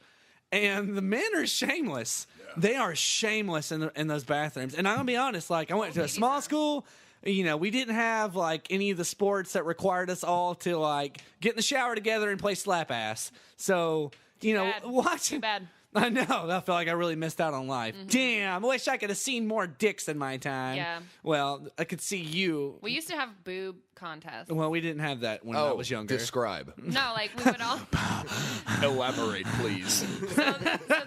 and the men are shameless. Yeah. They are shameless in those bathrooms. And I'm gonna be honest, like I went to a small school. You know, we didn't have like any of the sports that required us all to like get in the shower together and play slap ass. So, you know, watching. Too bad. I know. I feel like I really missed out on life. Mm-hmm. Damn. I wish I could have seen more dicks in my time. Yeah. Well, I could see you. We used to have boob contests. Well, we didn't have that when I was younger. Describe. No, like we would all. Elaborate, please. So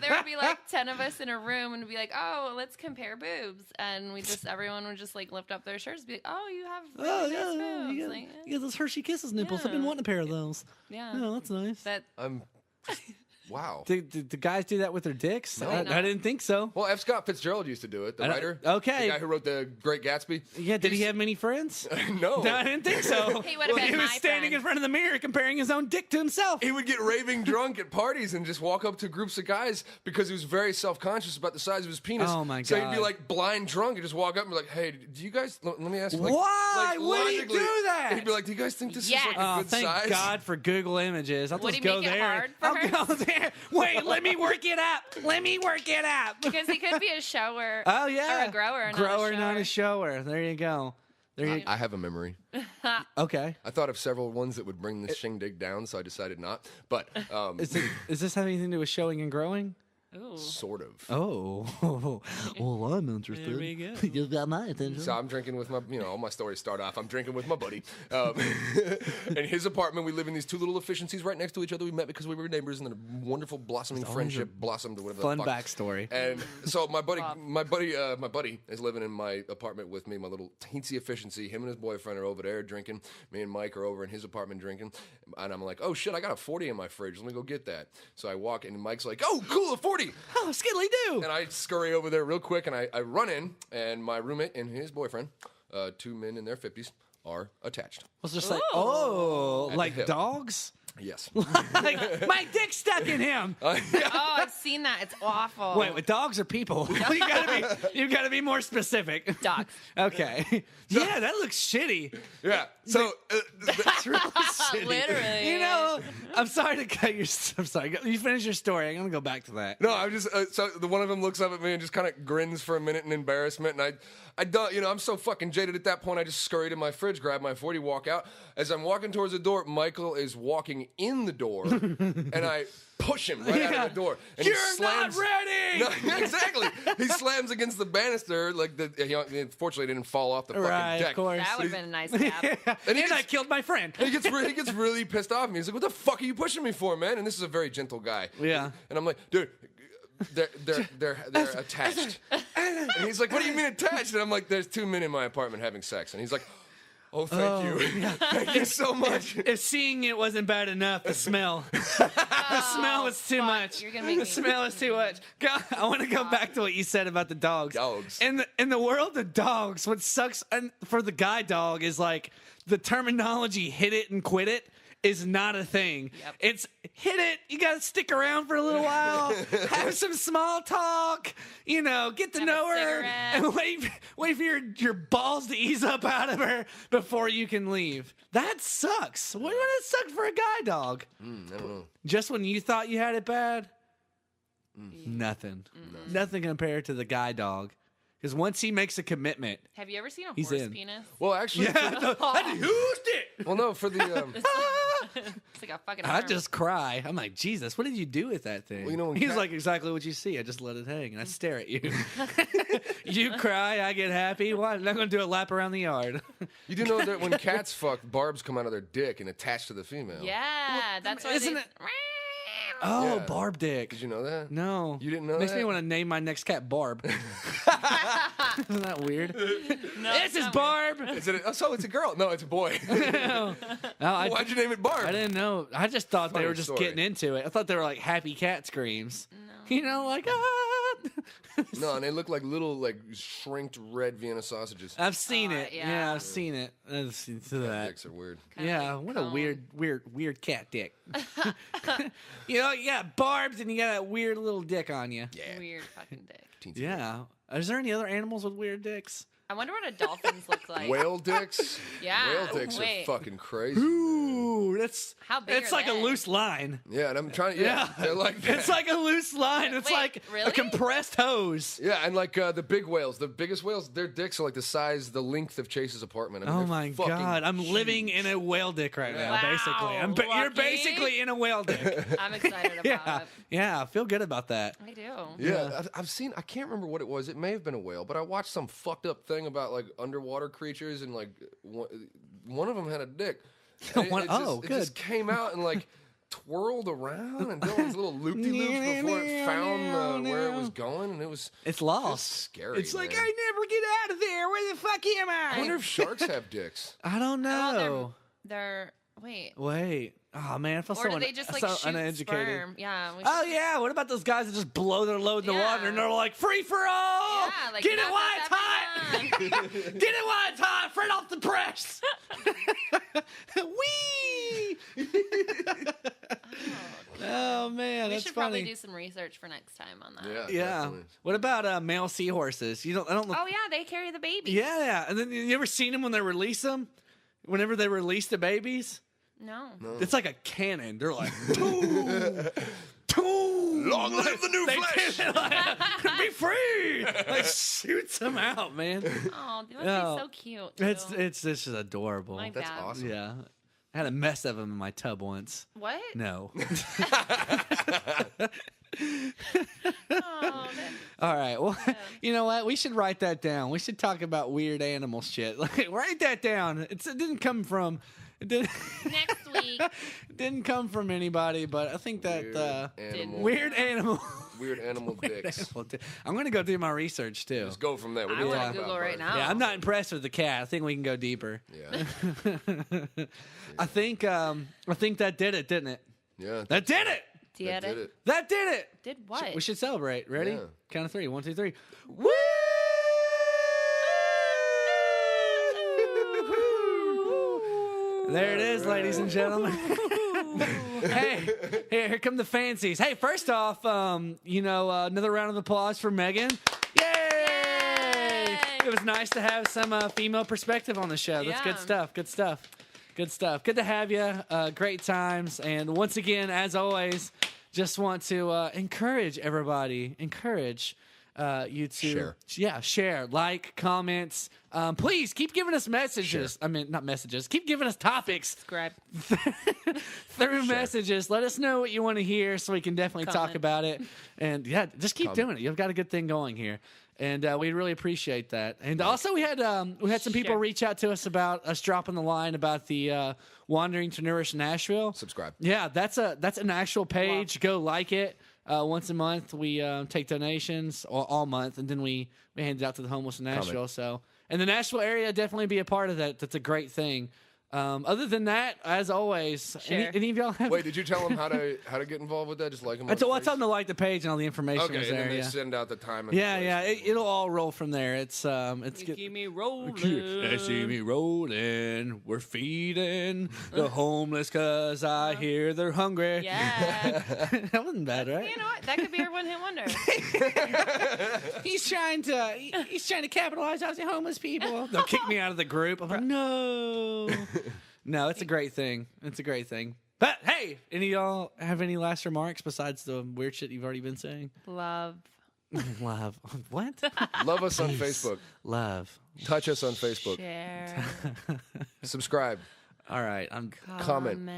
there would be like 10 of us in a room and be like, oh, let's compare boobs. And everyone would just like lift up their shirts and be like, oh, you have really nice boobs. You Like, got those Hershey Kisses nipples. I've been Yeah. wanting a pair of those. yeah. Oh, that's nice. That, Wow. Do guys do that with their dicks? No. I didn't think so. Well, F. Scott Fitzgerald used to do it, the I don't- writer. okay. The guy who wrote The Great Gatsby. Yeah, did he have many friends? No. No, I didn't think so. He would have been He was my standing friend. in front of the mirror comparing his own dick to himself. He would get raving drunk at parties and just walk up to groups of guys because he was very self-conscious about the size of his penis. Oh, my So he'd God. be like blind drunk and just walk up and be like, hey, do you guys, let me ask you. Like, Why like, would he logically- do that? He'd be like, do you guys think this Yes. is like a Oh, good thank size? God for Google Images. I'll Would just he go make it there. hard for I'll her? go there. Wait, let me work it up. Let me work it up. because he could be a shower. Oh yeah, Or a grower, not a shower. There you go. There you. I have a memory. Okay. I thought of several ones that would bring this shindig down, so I decided not. But Is this having anything to do with showing and growing? Ooh. sort of. Oh, well, I'm interested. There we go. You got my attention. So I'm drinking with my, all my stories start off. I'm drinking with my buddy. In his apartment, we live in these two little efficiencies right next to each other. We met because we were neighbors, and then a wonderful blossoming friendship blossomed to whatever Fun the fuck. backstory. And so my buddy is living in my apartment with me, my little teensy efficiency. Him and his boyfriend are over there drinking. Me and Mike are over in his apartment drinking. And I'm like, oh shit, I got a 40 in my fridge. Let me go get that. So I walk in, and Mike's like, oh cool, a 40. Oh, skiddly do. And I scurry over there real quick, and I run in, and my roommate and his boyfriend, two men in their 50s, are attached. Was just like, At like the hip. dogs? Yes. Like, my dick's stuck in him. Oh, I've seen that. It's awful. Wait, with dogs or people? you gotta be more specific. Dogs. Okay. Yeah, that looks shitty. Yeah. So That's really shitty. Literally. You know, I'm sorry to cut your. I'm sorry. You finish your story. I'm gonna go back to that. no, I'm just so the one of them looks up at me and just kind of grins for a minute in embarrassment, and I don't, I'm so fucking jaded at that point. I just scurried in my fridge, grab my 40, walk out. As I'm walking towards the door, Michael is walking in the door, and I push him right out of the door. And You're he slams, not ready. No, exactly. He slams against the banister, like he unfortunately didn't fall off the fucking Right, deck. of course. That would have been a nice cap. And he I gets- killed my friend. He gets really pissed off at me. He's like, "What the fuck are you pushing me for, man?" And this is a very gentle guy. Yeah. And I'm like, "Dude, they're attached." And he's like, "What do you mean attached?" And I'm like, "There's two men in my apartment having sex." And he's like, "Oh, thank you, thank you so much." If seeing it wasn't bad enough, the smell. The smell was too much. You're gonna make The me- smell is too much. God, I want to go back to what you said about the dogs. Dogs. In the world of dogs, what sucks for the guy dog is like the terminology "hit it and quit it" is not a thing. Yep. It's hit it. You got to stick around for a little while, have some small talk, get to Have know a her, cigarette. and wait for your balls to ease up out of her before you can leave. That sucks. What would it suck for a guy dog? I don't know. Just when you thought you had it bad? Nothing. Nothing compared to the guy dog. Because once he makes a commitment, Have you ever seen a He's horse in. penis? Well, actually, I used it. well, no, for the It's like a fucking I arm. just cry. I'm like, Jesus, what did you do with that thing? Well, when He's cat- like, exactly what you see. I just let it hang, and I stare at you. You cry, I get happy. Why? I'm not going to do a lap around the yard. You do know that when cats fuck, barbs come out of their dick and attach to the female. Yeah, that's why isn't they... it- Oh, Yeah. Barb dick. Did you know that? No. You didn't know Makes that? me want to name my next cat Barb. Isn't that weird? No, This it's is not Barb. Is it? So it's a girl? No, it's a boy. No, Why'd you name it Barb? I didn't know. I just thought they Funny were just story. getting into it. I thought they were like happy cat screams. No. Like, No, and they look like little, shrinked red Vienna sausages. I've seen it. yeah. Yeah, I've seen it. I've seen that. Dicks are weird. Kinda Yeah, like what a cone. weird cat dick. You got barbs and you got that weird little dick on you. Yeah. Weird fucking dick. Teensy Yeah. Is there any other animals with weird dicks? I wonder what a dolphins look like. Whale dicks? Yeah, Whale dicks wait. are fucking crazy. Ooh, that's How big It's are like a they? loose line. Yeah, and I'm trying to. Yeah, they're like that. It's like a loose line. It's Wait, like a really? compressed hose. Yeah, and the big whales, the biggest whales, their dicks are like the length of Chase's apartment. I mean, Oh they're my fucking God! I'm huge. living in a whale dick right now. Wow, Basically, you're lucky. basically in a whale dick. I'm excited about Yeah, it. yeah. I feel good about that. I do. Yeah, I've seen. I can't remember what it was. It may have been a whale, but I watched some fucked up thing about underwater creatures, and one of them had a dick. And it just came out and twirled around and did all these little loop de loops before it found where it was going, and it was It's just lost. scary. It's like man. I never get out of there. Where the fuck am I I? wonder if sharks have dicks. I don't know. They're wait. Wait. Oh man, I feel Or so, do they just so shoot uneducated. sperm? Yeah. We Oh yeah, what about those guys that just blow their load in the Yeah. water and they're like free for all? Yeah, like, Get it knock while off it's hot. everyone. Get it while it's hot. Fret off the press. Wee. Oh man, We that's should funny. probably do some research for next time on that. Yeah, Yeah. definitely. What about male seahorses? I don't look. Oh yeah, they carry the baby. Yeah, and then you ever seen them when they release them? Whenever they release the babies, No. it's like a cannon. They're like, boom, boom. Long live the new They flesh. did it, like, be free. Like shoots them out, man. Oh, they must No. be so cute. Too. It's this is adorable. My That's bad. awesome. Yeah, I had a mess of them in my tub once. What? No. Oh, All right. Well, you know what? We should write that down. We should talk about weird animal shit. Like, write that down. It didn't come from. It didn't, next week. it didn't come from anybody, but I think that Weird animal. weird animal. Weird dicks. I'm gonna go do my research too. Just go from there. I wanna talk Google about right birds. now. Yeah, I'm not impressed with the cat. I think we can go deeper. Yeah. I think that did it, didn't it? Yeah. That did it. That did it. That did it. Did what? We should celebrate. Ready? Yeah. Count of three. 1, 2, 3. Woo! There it is, ladies and gentlemen. Hey, here come the fancies. Hey, first off, another round of applause for Megan. Yay! It was nice to have some female perspective on the show. That's good Yeah. stuff. Good stuff. Good stuff. Good to have you. Great times. And once again, as always, just want to encourage everybody. Encourage you to share, like, comments. Please keep giving us messages. I mean, not messages. Keep giving us topics Subscribe. through messages. Let us know what you want to hear, so we can definitely talk Comment. about it. And yeah, just keep doing it. You've got a good thing going here. And we really appreciate that. And also, we had some people Sure. reach out to us about us dropping the line about the Wandering to Nourish Nashville. Subscribe. Yeah, that's an actual page. Go like it. Once a month, we take donations all month, and then we hand it out to the homeless in Nashville. So, and the Nashville area, definitely be a part of that. That's a great thing. Other than that, as always, Sure. any of y'all have... Wait, did you tell them how to get involved with that? Just like them. I tell them to like the page and all the information Okay, was and there. then they Yeah, send out the time. And yeah. It'll all roll from there. It's Keep me rolling. They see me rolling. We're feeding the homeless because I hear they're hungry. Yeah. That wasn't bad, right? You know what? That could be our one-hit wonder. He's trying to capitalize on the homeless people. They'll kick me out of the group. I'm like, no. No, it's a great thing. It's a great thing. But hey, any of y'all have any last remarks besides the weird shit you've already been saying? Love. Love. What? Love us on Facebook. Love. Touch us on Facebook. Share. Subscribe. All right. Comment.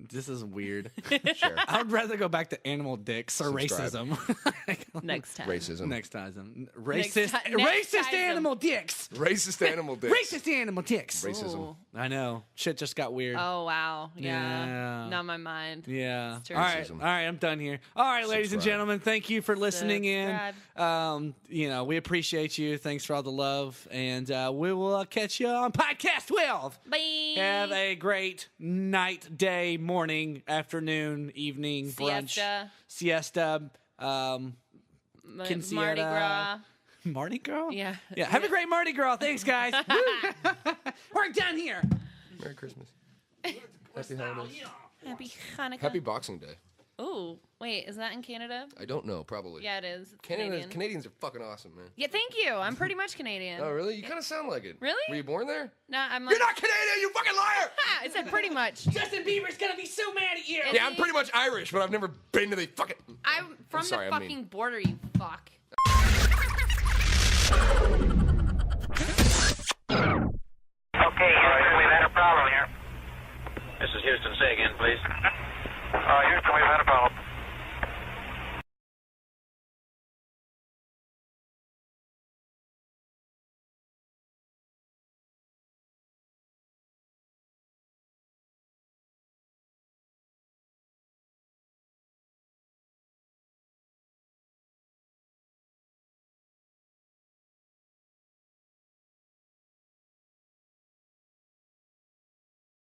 This is weird. Share. I would rather go back to animal dicks or Subscribe. racism. Next time. Racism. Next time. Next Racist time. animal dicks. Racist animal dicks. Racist animal dicks. Racism. Ooh. I know. Shit just got weird. Oh, wow. Yeah. Yeah. Not my mind. Yeah. It's true. All right. Racism. All right. I'm done here. All right, ladies and Subscribe. gentlemen, thank you for listening Subscribe. in. We appreciate you. Thanks for all the love. And we will catch you on podcast 12. Bye. Have a great night, day, morning, afternoon, evening, brunch, siesta. Mardi Quinceañera. Gras. Mardi Gras? Yeah. Yeah. Have a great Mardi Gras. Thanks, guys. Woo. We're done here. Merry Christmas. Happy holidays. Happy Hanukkah. Happy Boxing Day. Ooh, wait, is that in Canada? I don't know. Probably. Yeah, it is. It's Canadian. Canadians are fucking awesome, man. Yeah, thank you. I'm pretty much Canadian. Oh, really? You kind of sound like it. Really? Were you born there? No, I'm like. You're not Canadian, you fucking liar! Ah, I said pretty much. Justin Bieber's going to be so mad at you. Yeah, I'm pretty much Irish, but I've never been to the fucking. I'm from sorry, the I'm mean. fucking border, you fuck. Okay, Houston, we've had a problem here. This is Houston. Say again, please.